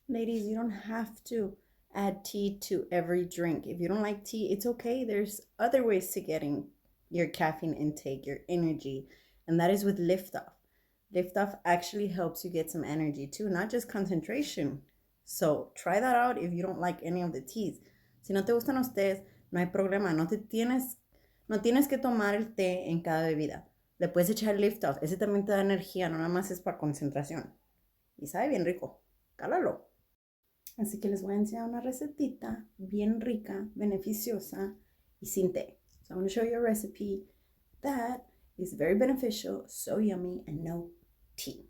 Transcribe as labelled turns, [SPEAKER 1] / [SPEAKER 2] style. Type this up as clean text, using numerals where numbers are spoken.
[SPEAKER 1] Ladies, you don't have to add tea to every drink. If you don't like tea, it's okay. There's other ways to getting your caffeine intake, your energy, and that is with LiftOff. LiftOff actually helps you get some energy too, not just concentration. So try that out if you don't like any of the teas. Si no te gustan los tés, no hay problema. No tienes que tomar el té en cada bebida. Le puedes echar LiftOff. Ese también te da energía, no nada más es para concentración. Y sabe bien rico. Cálalo. Así que les voy a enseñar una recetita bien rica, beneficiosa y sin té. So I'm going to show you a recipe that is very beneficial, so yummy, and no tea.